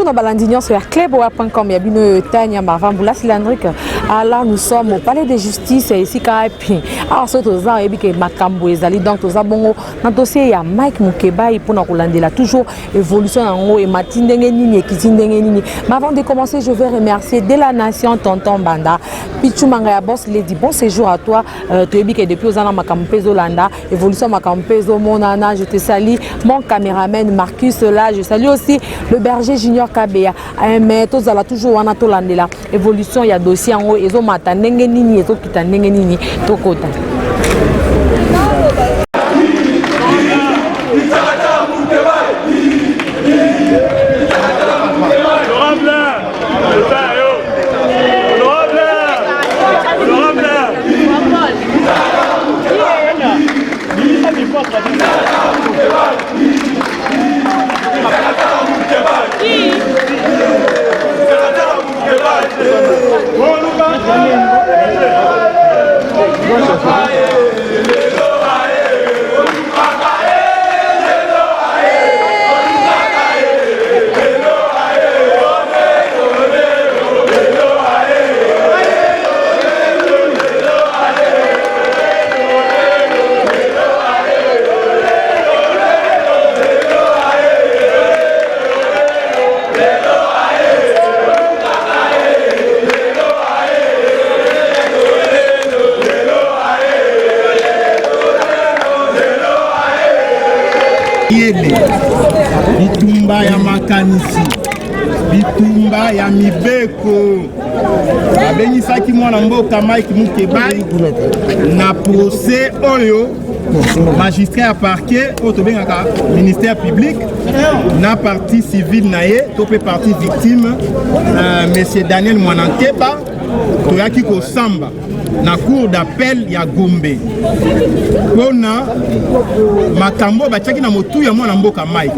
Bonjour, Balandignon sur cleboa.com. Yabino Tanya Marvambula Silandric. Alors, nous sommes au palais de justice ici. Alors, ce toza et que Makambo ezali donc toza bongo. Dans dossier ya Mike Mukeba pour nous relancer toujours évolution en haut et matindenge nini kitindenge nini. Mais avant de commencer, je veux remercier de la nation Tonton Banda. Pichumanga ya boss lady. Bon séjour à toi. Tu es que depuis aux ans Makampezo Landa. Évolution Makampezo Monana. Je te salue. Mon caméraman Marcus là. Je salue aussi le berger Junior Kabea. Mais tous ala toujours wana to landela. Évolution ya dossier en haut. Ezo mata ndenge nini ezo kita ndenge nini to kota. Bitumba ya makanisi, bitumba ya mibeko. Abenisaki mwana mboka Mike Mukeba na procès oyo magistrat à parquet autobengaka ministère public na partie civile naye topé partie victime monsieur Daniel Mwanankeba toyaki ko samba na cour d'appel ya Gombe pona makambo batiaki na motu ya mwana mboka Mike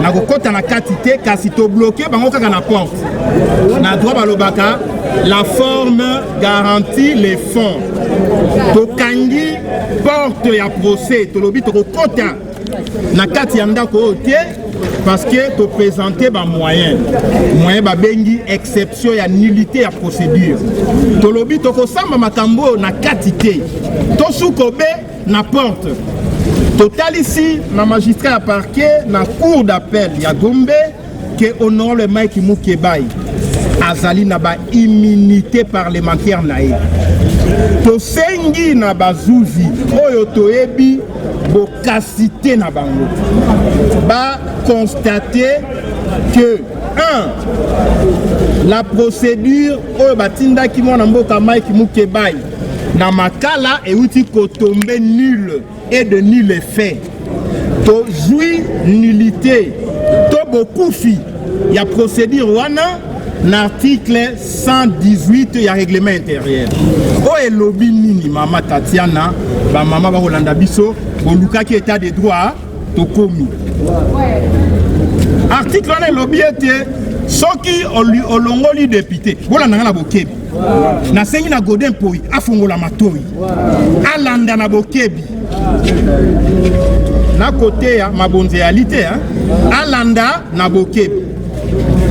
na kokota na kati te kasi to bloqué bango kaka na porte na droit balobaka la forme garantit les fonds to kangi porte ya procès to lobi to kokota na kati ya ndako te parce que to présenter ba moyen ba bengi exception ya nullité ya procédure to lobi to ko samba makambo na kati te to sukobe na porte total ici na magistrat à parquet na cour d'appel ya Gombe que honore le Mike Mukeba azali na ba immunité parlementaire na ye to sengi na bazuzi oyo toyebi bokasité na bango ba constater que 1 la procédure oyo batindaki mwana mboka Mike Mukeba na makala euti kotombe nul et de nul effet to joui nullité to bokufi ya procédure wana l'article 118 ya règlement intérieur o elobi nini mama Tatiana ba mama ba Rolanda biso boluka ki état de droit to komi article wana elobi ete soki olongoli député bolanda na bokebi na sengi na Godin Poi afongola matoi alanda na bokebi na côté ya mabonzealité alanda na bokebi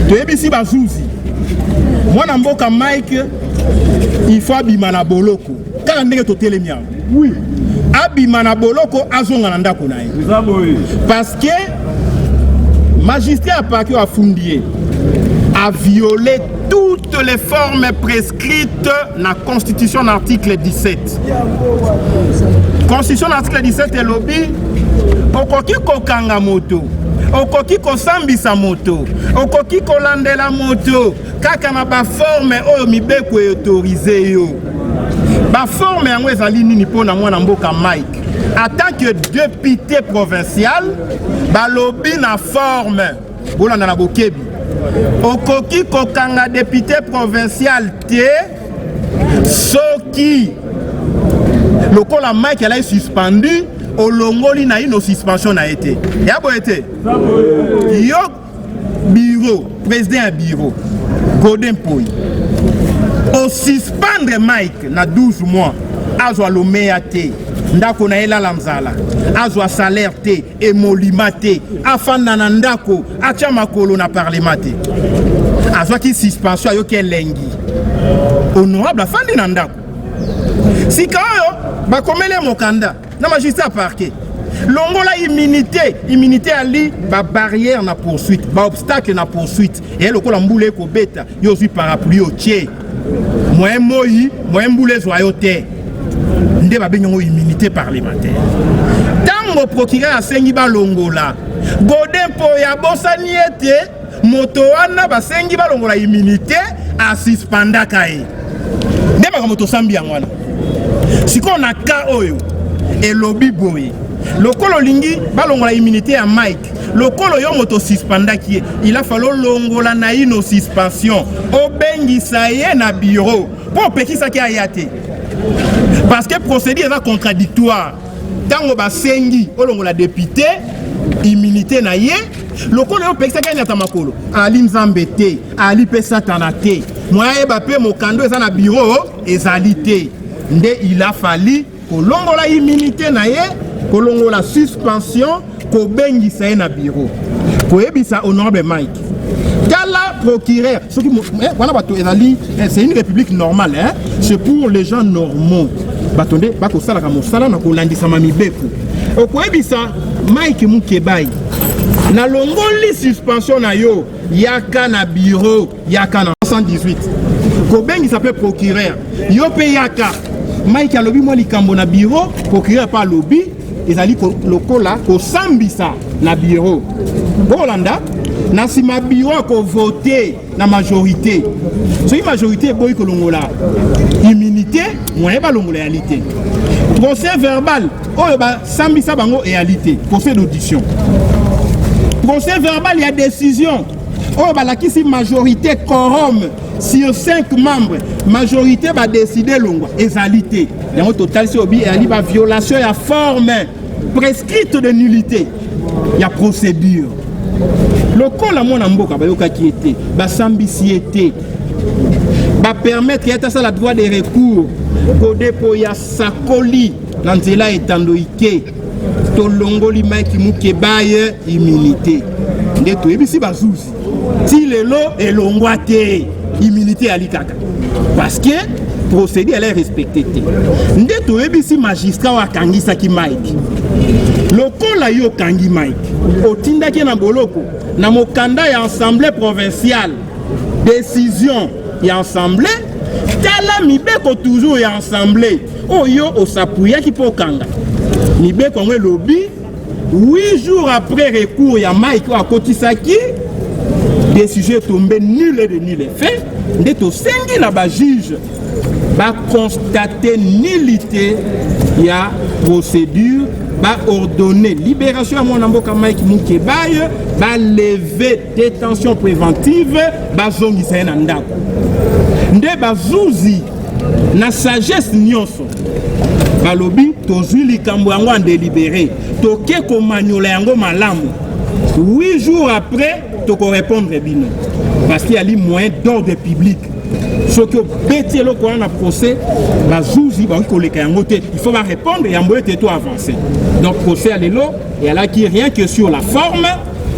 toyebisi bazuzi mwana mboka Mike il faut abima na boloko kaka ndenge totelemi awa oui abima na boloko azonga na ndako na ye parce que magistrat apaki afundier a violé toutes les formes prescrites na constitution l'article 17 constitution l'article 17 elobi okoki kokanga moto okoki kosambisa moto okoki kolandela moto kaka na ba forme oyo mibeko autorisé yo ba forme yango ezali nini pona mwana mboka Mike en tant que député provincial balobi na forme bolanda na bokebi okoki kokanga député provincial te soki lokola Mike elle est suspendu olongoli na ino suspension na été ya bo été yo bureau président ya bureau Godin Poi au suspendre Mike na 12 mois azwa lomea te ndako na elala nzala azwa salaire te emolima te afanda na ndako atia makolo na parlement te azwaki suspension ayoki elengi honorable afandi na ndako sika oyo bakomele mokanda na magistrat parquet longola immunité ali ba barrière na poursuite ba obstacle na poursuite et lokola mbule ko beta yo zui parapluie au tie moyen moyi moyen mbule zo te nde ba benyo immunité parlementaire tango procureur asengi ba longola Godin po ya bosani ete moto wana basengi ba longola immunité a suspenda kai nde ba moto sambi yango wana siko na ka oyo elobi boye lokolo lingi balongola immunité ya Mike lokolo yo moto suspendaki il a fallu longola na ino suspension obengisa ye na bureau po pekisa ki ayate parce que procédure est contradictoire tango basengi olongola député immunité na ye lokolo yo pekisa ki ayata makolo ali nzambe te ali pe satana te moya ba pe mokando eza na bureau ezali te nde il a fallu kolongola immunité na ye kolongola suspension kobengisa ye na bureau koyebisa honorable Mike kala procureur soki wana bato ezali c'est une république normale hein? C'est pour les gens normaux batonde bakosalaka mosala na kolandisama mibeko okoyebisa Mike Mukebai na longoli suspension na yo yaka na bureau yaka na 118 kobengisa pe procureur yo pe yaka Mike alobi moi likambo na bureau procureur pa lobby ezali lokola ko sambisa na bureau bolanda na sima bureau ko voter na majorité soki majorité boy ko longola immunité moyen ba longola réalité procès verbal oyo ba sambisa bango réalité procès d'audition procès verbal il y a décision oyo ba lakisi majorité quorum sur 5 membres, majorité va décider l'ongwa. Égalité. Dans le total, c'est obi et ba violation, il y a forme prescrite de nullité. Il y a procédure. Le col à mon amboka, bayoka qui était, ba sambiciété, va permettre qu'il y ait la droit de recours, pour déployer sa colis, l'anzela étandoïke, to longoli maiki muke baye immunité. Ndeto ebisi bazouzi. Si le lot est longwate. Immunité à l'ikaka parce que procédure elle est respectée ndeto ebisi magistrat wa kangisa ki Mike lokola yo kangi Mike otinda ki na boloko na mokanda ya assemblée provinciale décision ya assemblée tala mibeko toujours ya assemblée oyo osapuya ki pokanga mibeko ngwe lobby 8 jours après recours ya Mike wa kotisaki décision tombée nul et de nul effet ndeto sengi na ba juge ba constater nullité ya procédure ba ordonner libération à mon amboka Mike Mukebai ba lever détention préventive ba zongisa na ndako nde ba zuzi na sagesse nyonso balobi tozwi likambo yango en délibéré toke ko manyola yango malamu 8 jours après tu peux répondre bino parce qu'il y a les moyens d'ordre public ce que bêtier le coin a procès la zouzi il faut répondre et envoyer tout avancer donc procès à l'élo et à là qui rien que sur la forme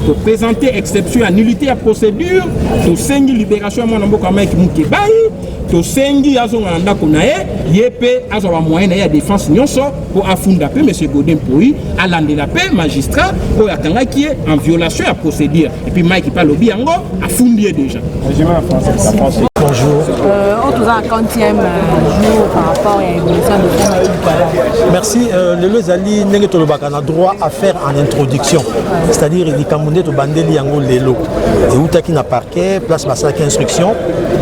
pour présenter exception à nullité à procédure to sengi libération à mon amboka Mike Mukebai to sengi azo nganda konae yepe azo wa moyen ya défense nyonso pour afunda pe monsieur Godin Poi à landela pe magistrat pour atanga qui est en violation à procédure et puis Mike pa lobi yango afundi déjà bonjour on tous en 40e jour par rapport à l'évolution de Femme. Merci le Zali ndenge tolobaka na droit à faire en introduction c'est-à-dire il kamunde to bandeli yango lelo et utaki na parquet place basaki instruction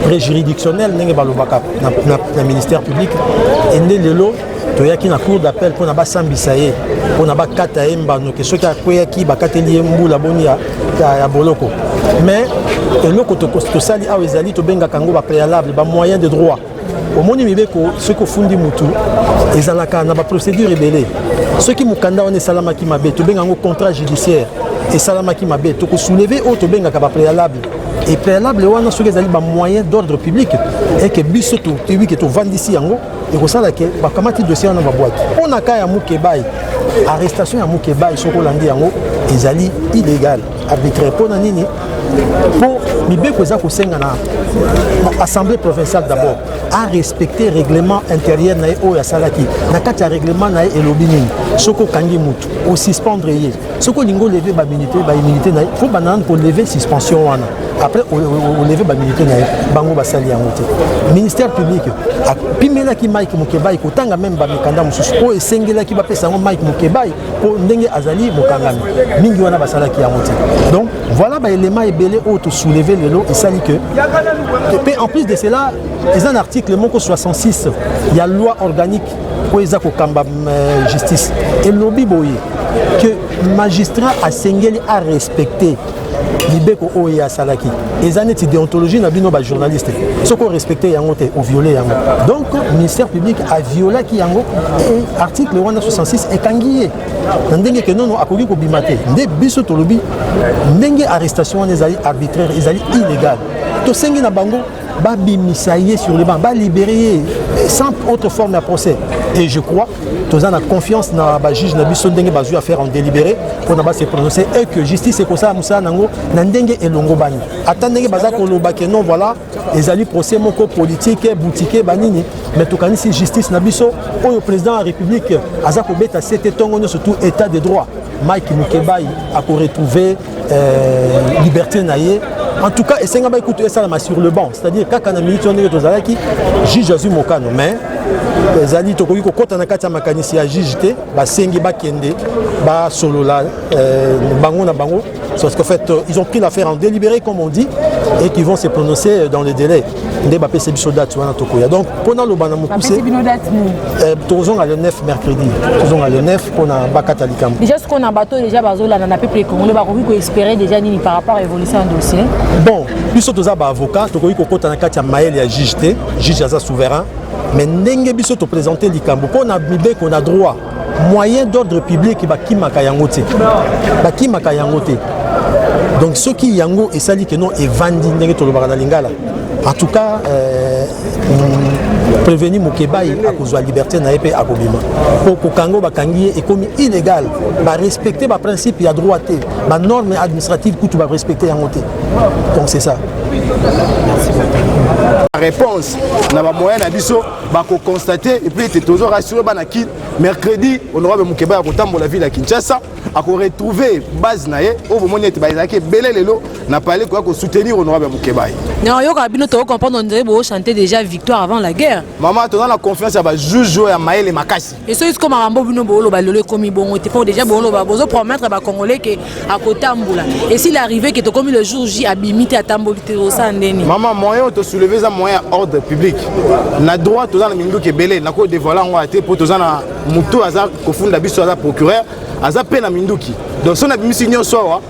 pré-juridictionnel ndenge balobaka na ministère public et ndé lelo toyaki na cour d'appel pour na basambisa ye pour na bakata ye mbano ke soki akweyaki bakateli ye mbula boni ya boloko mais eloko tosali awa ezali tobengaka yango bapréalable bamoyen de droit omoni mibeko soki ofundi mutu ezalaka na baprocédure ebele soki mokanda wana esalamaki mabe tobenga yango contrat judiciaire esalamaki mabe tokosoulever oyo tobengaka bapréalable et préalable wana soki ezali bamoyen d'ordre public et que biso toyebi ke tovandisi yango et que ça là que bah comment tu dossier dans ma boîte on a cas ya Mukebai arrestation ya Mukebai soko landi yango ezali illégal arbitraire pour nini pour mibeko za ko senga na assemblée provinciale d'abord à respecter règlement intérieur na o ya salaki na kati ya règlement na e lobi nini soko kangi mutu au suspendre ye soko lingo lever ba immunité na faut banane pour lever suspension wana après on lever ba immunité na bango basali yango te ministère public a pimela ki Mike Mukebai ko tanga même ba mikanda mususu o esengela ki ba pesa ngo Mike Mukebai pour ndenge azali mokangami mingi wana basalaki yango te donc voilà ba élément ebele auto soulever le lot et ça dit que et en plus de cela il y a un article moko 66 il y a loi organique pour les akokamba justice et lobby boye que magistrat a sengeli à respecter libeko oya salaki les années de déontologie na bino ba journaliste ce qu'on respecter yango te ou violer yango donc le ministère public a violé ki yango et article 166 est kangié ndenge que non akoki ko bimate nde biso to lobby ndenge arrestation les arbitraire ezali illégal to sengi na bango ba bimisaye sur le banc ba libérer sans autre forme de procès et je crois tous en a confiance na ba juge na biso ndenge bazu à faire en délibéré pour na ba se prononcer et que justice est comme ça musa nango na ndenge elongo bani attendenge baza ko loba que non voilà les ali procès moko politique boutique banini mais to kanisi justice na biso au président de la République aza ko beta c'était tongo surtout état de droit Mike Mukebai a ko retrouver liberté naie. En tout cas, et c'est écouter ça sur le banc, c'est-à-dire quand on a milité on est aux Alaki, juge Azu Mokano, mais les alliés Tokoki quand on a quatre mécaniciens à juge té, bah sengi ba kende, bah solo là, bango na bango, parce qu'en fait ils ont pris l'affaire en délibéré comme on dit et qui vont se prononcer dans les délais. Ndé ba pese biso date wana Tokoya. Donc pendant le bana mo poussé, tozon à le 9 mercredi, tozon à le 9 pour na bakata likam. Déjà ce qu'on a bateau déjà bazola na peuple congolais ba ko espérer déjà nini par rapport à l'évolution du dossier. Bon, biso toza ba avocat, tokoki kokota na kati ya mael ya juge té, juge aza souverain, mais ndenge biso to présenter likambo po na bibe qu'on a droit moyen d'ordre public ba kimaka yango té. Ba kimaka yango té. Donc ceux qui yango et sali que non et vandi ndenge to lobaka na lingala. En tout cas prévenir Mukebai à cause de la liberté na épée à Kobima. Pour que Kango bakangi est comme illégal, ba respecter ba principe ya droit té, ba norme administrative que tu vas respecter en côté. Donc c'est ça. La réponse na ba moyen na biso ba ko constater et puis tu toujours rassurer ba na ki mercredi honorable Mukebai a kotambola la ville à Kinshasa a ko retrouver base na ye au moment où ba ezaki belé lelo na parler quoi ko soutenir honorable Mukebai. Non yo ka bino to comprendre on dirait bo chanter déjà victoire avant la guerre. Maman tu as la confiance à ba juge ya Maël et Makasi. Et so est comme Rambo bino bo lo ba lelo komi bongo te pour déjà bo lo ba bozo promettre ba congolais que à kotambola. Et s'il arrivait que to comme le jour J abimité à tamboli te ça ndeni. Maman moyen te soulever ça moyen ordre public. Na droit to dans mindu ke belé na ko dévoiler ngo ate pour to na mutu aza ko funda biso aza procureur aza pe na minduki. Donc son abimisi nyonso wa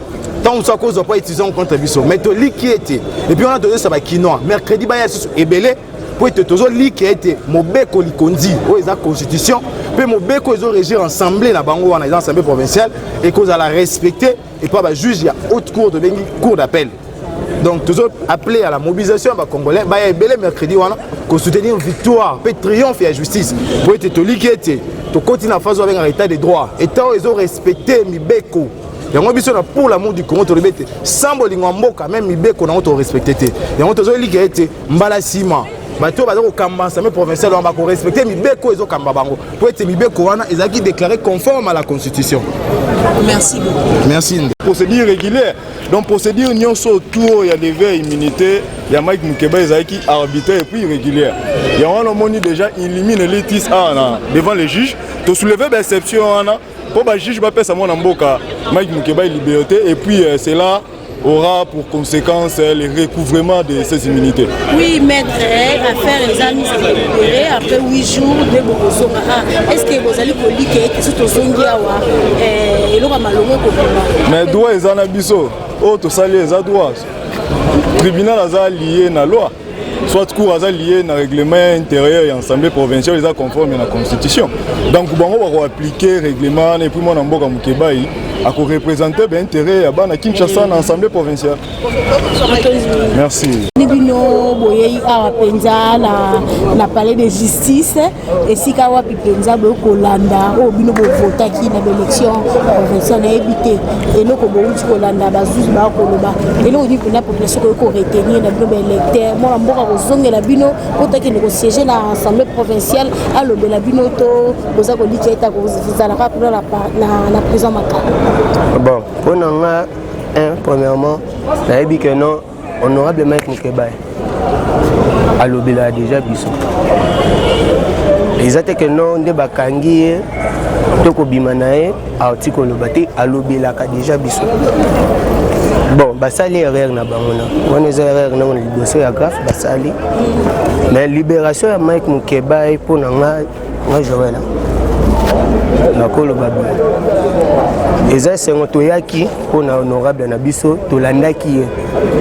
tant on soit cause pas utiliser contre biso mais to liquité et puis on a donné ça ba kinoa mercredi ba ya et belé pour être toujours liquité mobeko likondi o eza constitution pe mobeko ezo régir assemblée na bango wana eza assemblée provinciale et cause à la respecter et pas ba juge ya haute cour de bengi cour d'appel. Donc toujours appelé à la mobilisation ba congolais ba ya belé mercredi wana pour soutenir victoire pe triomphe et justice pour être to liquité to continuer à faire avec un état de droit et tant ils ont respecté mibeko. Yango biso na pour l'amour du Congo to rebete sans bolingo mboka même mibeko na to respecter té. Yango to zo liquité mbala sima. Bato bazo ko kamba assemblée provinciale on va ko respecter mibeko ezo kamba bango. Pour être mibeko wana ezaki déclaré conforme à la constitution. Merci beaucoup. Merci. Procédure régulière. Donc procédure nyonso autour il y a des verts immunité, il y a Mike Mukebai ezaki arbitraire et puis régulière. Il y a on moni déjà élimine l'étis devant les juges. To soulever l'exception pour le juge va passer à mon amboka Mike Mukebai liberté et puis cela aura pour conséquence le recouvrement de ces immunités. Oui, maître, affaire les amis libérés après 8 jours de Bokosonga. Est-ce que vous allez poliquer que c'est au Zongiawa et l'on va malheureusement mais droit les anabiso, autre salaire les droits. Tribunal a lié na loi. Soit cour a lié na règlement intérieur et assemblée provinciale les a conforme à la constitution. Donc bon on va appliquer règlement et puis mon amboka Mukebai à représenter l'intérêt à Bana Kinshasa dans l'Assemblée provinciale. Merci. Bino boyei awa penza na palais de justice et si kawa penza bo kolanda o bino bo votaki na élection provinciale na ebité et loko bo uti kolanda bazuzi ba koloba et loko di pena population ko retenir na bino électeur mo mboka ko zongela bino otaki ne ko siéger na assemblée provinciale a lobela bino to boza ko liketa ko zizala ka pour la prison makala. Bon, pour nous premièrement na ebi que non honorable Mike Mukeba alobela déjà biso ezate que non nde bakangi toko bimanae article lobate alobela ka déjà biso bon basali erreur na bangona on les erreurs na on dossier ya grave basali mais libération ya Mike Mukeba pour nga Joël na kolo babu eza sengo toyaki pona honorable na biso tolandaki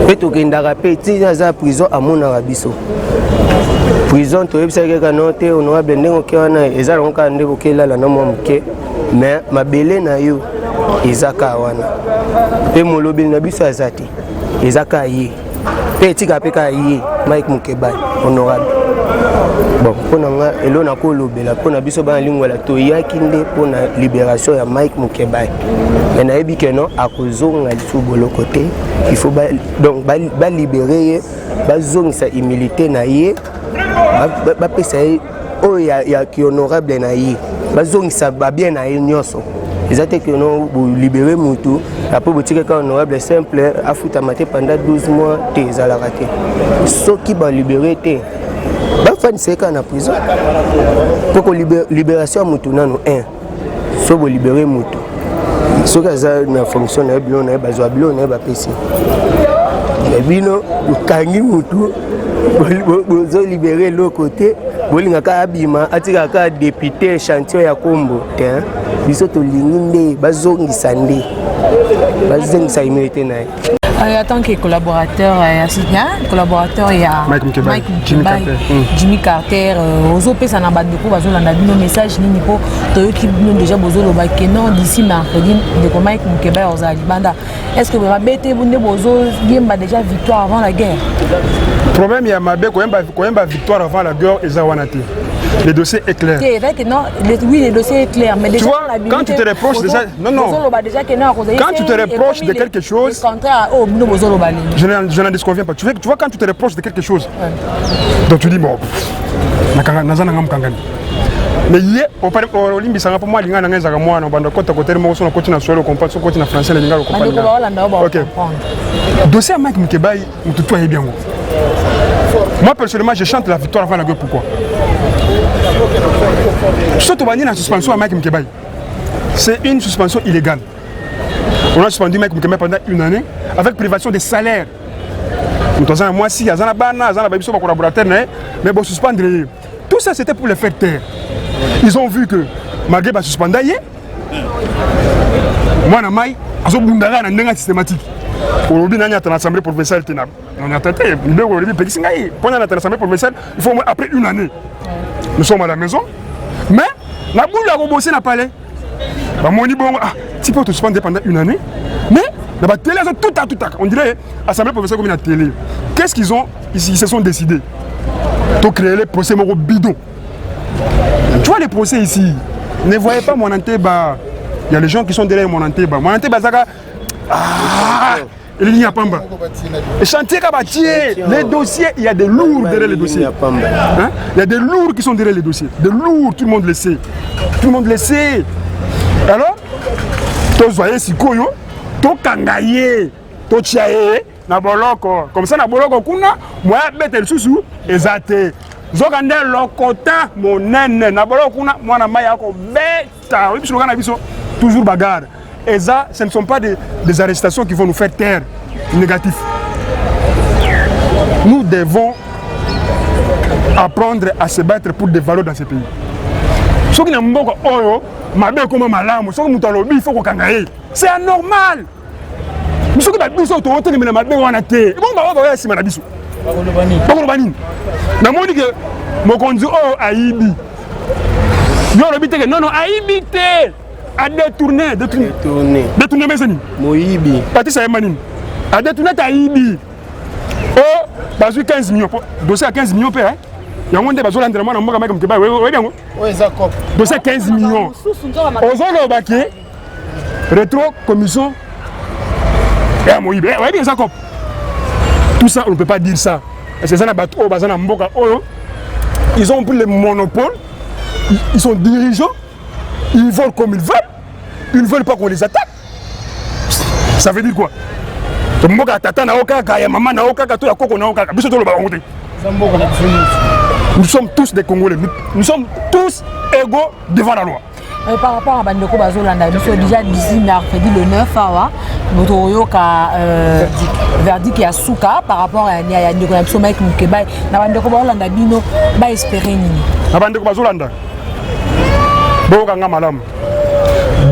pe tokendaka pe tina za prison amona biso prison toyebisaki ka note honorable ndenge okewana eza lonka nde bokelala na momuke mais mabele na yo eza ka wana pe molobeli na biso azati eza ka ye pe tika pe ka ye Mike Mukeba honorable bon pona nga elo na kolobela pona biso ba lingwala toyaki nde pona libération ya Mike Mukeba mais na yebi que non akozonga lisu bolo côté il faut donc ba libérer ba zongisa humilité na ye ba pesa o ya ki honorable na ye ba zongisa ba bien na ye nyoso ezate que non libérer mutu après boutique ka honorable simple afuta maté pendant 12 mois te ezala raté soki ba libérer te bafani seka na prison pour libération mutu nano so bo libérer mutu so ka za na fonction na bilo na bazwa bilo na ba pesi bino kangi mutu bo libérer l'autre côté bolinga ka abima atika ka député chantier ya Kombo te biso to linginde bazongisa nde bazongisa immunité na en tant que collaborateur, il y a Mike Mukeba, Jimmy Carter, Ozope Sanabadeko, Bazolanda, message Ninipo, Toyoki déjà Bozolo Bakeno, d'ici mercredi, de Mike Mukeba aux Alibanda. Est-ce que vous avez Bozo déjà victoire avant la guerre? Le problème, il y a Mabé, quand même victoire avant la guerre, et Zawanati. Le dossier est clair. Oui, le dossier est clair. Mais déjà, tu vois, quand tu te reproches déjà... Non. Quand tu te reproches de quelque chose... Je n'en disconviens pas. Tu vois, quand tu te reproches de quelque chose, donc tu dis, bon... Mais hier, au Limbi, ça pour moi, il y a un peu moi, on va côté moi, on continue à soigner, on comprend, on continue à français, les gars, on comprend. Ok. Dossier à Mike Mukeba, on te toie bien. Moi, personnellement, je chante la victoire avant la guerre. Pourquoi? Surtout, on a une suspension à Mike Mukeba. C'est une suspension illégale. On a suspendu Mike Mukeba pendant une année avec privation de salaire. Nous avons moi, si, il y a un bana, il y a un collaborateur, mais bon, suspendre. Tout ça, c'était pour les faire taire. Ils ont vu que malgré la suspension, moi, je suis un systématique. Aujourd'hui, nous avons l'Assemblée provinciale. On a tenté, pendant l'Assemblée provinciale, il faut après une année. Nous sommes à la maison, mais la boule a rebossé dans le palais. Tu peux te suspendre pendant une année, mais la télé, tout à. On dirait l'Assemblée provinciale comme une télé. Qu'est-ce qu'ils ont? Ils se sont décidés de créer les procès bidons. Tu vois les procès ici, ne voyez pas mon anteba. Il y a les gens qui sont derrière mon anteba. Mon anteba, il n'y a pas de chantier les dossiers, il y a des lourds derrière les dossiers. Il y a des lourds qui sont derrière les dossiers. Des lourds, tout le monde le sait. Tout le monde le sait. Alors, tu voyez si koyo, tu kangaye, tu tiaye, na boloko. Comme ça, na boloko kuna, moi bête le sous ezate. Zokande lokota monene, na boloko kuna, moi na maya ko beta. Oui, puisque le biso toujours bagarre. Et ça, ce ne sont pas des arrestations qui vont nous faire taire négatif. Nous devons apprendre à se battre pour des valeurs dans ce pays. Ce qui n'est pas c'est anormal. Ce qui est non, a détourné Mesani. Moïbi. Patrice Aymanine. A détourné Taïbi. Oh, basu 15 millions. Dossier à 15 millions, père. Il y a un monde qui va l'entraînement dans le comme Québec. Oui, d'accord. Dossier 15 millions. Aux autres, baquet. Rétro, commission. Et à Moïbi. Oui, bien, d'accord. Tout ça, on ne peut pas dire ça. C'est ça, ils ont pris le monopole. Ils sont dirigeants. Ils volent comme ils veulent. Ils ne veulent pas qu'on les attaque. Ça veut dire quoi? Nous sommes tous des Congolais. Nous sommes tous égaux devant la loi. Par rapport à Bandeko Bazolanda, nous sommes déjà d'ici mercredi le 9 août. Nous avons verdict à Souka par rapport à Ndeko Mike Mukeba. Bandeko Bazolanda bino ba espérer nini. Bandeko Bazolanda. Bokanga malam.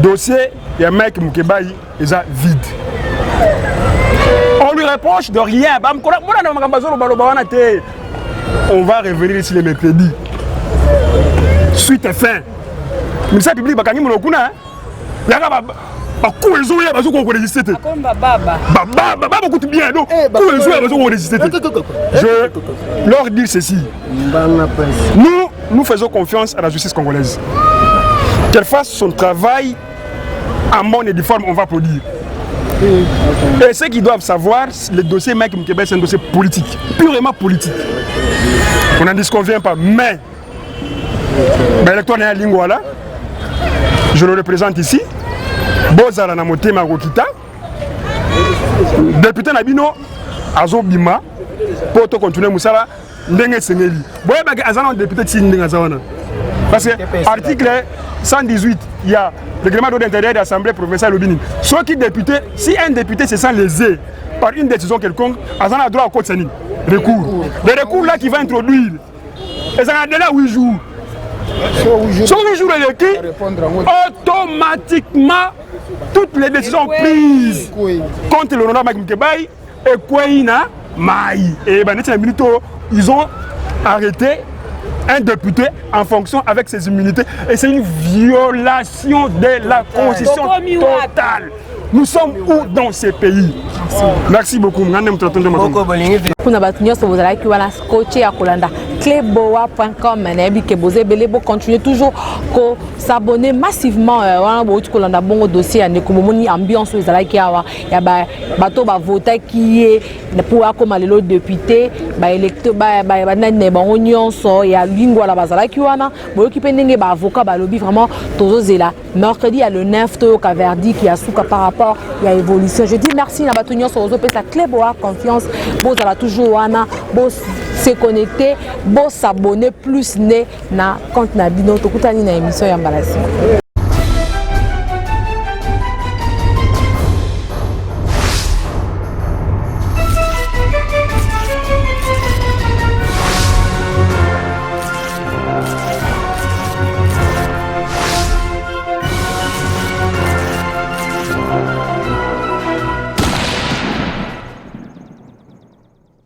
Dossier ya Mike Mukeba est vide. On lui reproche de rien. On va revenir ici le mercredi. Suite et fin. Le ministère public bakangi mulokuna. Yanga ba kuezo ya bazo ko résister. Baba beaucoup bien donc kuezo ya bazo ko résister. Je leur dis ceci. Nous faisons confiance à la justice congolaise. Qu'elle fasse son travail en bonne et due forme, on va applaudir. Et ceux qui doivent savoir, le dossier Mike Mukeba, c'est un dossier politique, purement politique. On n'en disconvient pas, mais l'électeur n'est pas lingouala. Je le représente ici. Bozala na motema Rokita. Député Nabino Azobima pour te continuer Moussala Ndenge Sengeli. Boye bagi azana député Tsi Ndenge Zawana. Parce que article 118, il y a le règlement d'ordre intérieur de l'Assemblée provinciale au Bénin. Si un député se sent lésé par une décision quelconque, il a droit au code sanitaire. Recours. Le recours là qui va introduire, et ça a déjà 8 jours. Sur 8 jours, automatiquement, toutes les décisions prises contre le Mike Mukeba et Kweyina Maï. Et ils ont arrêté un député en fonction avec ses immunités et c'est une violation de la constitution totale. Nous sommes où dans ces pays? Merci beaucoup. Kuna batunyo so bozala ki wana coach ya kolanda cleboa.com na bi ke boze belé bo continuer toujours ko s'abonner massivement wana bo kolanda bongo dossier ya ndeko momoni ambiance ezala ki awa ya ba bato ba voter ki e pour akoma lelo député ba électeur ba nane bango nyonso ya lingwa la bazala ki wana bo ki pendenge ba avocat ba lobby vraiment tozozela mercredi à le 9 to ka verdict qui a souka par rapport à évolution. Je dis merci na batunyo so zo pesa cleboa confiance bo za toujours wana bo se connecter bo s'abonner plus né na compte na bino to kutani na émission ya Mbalasi.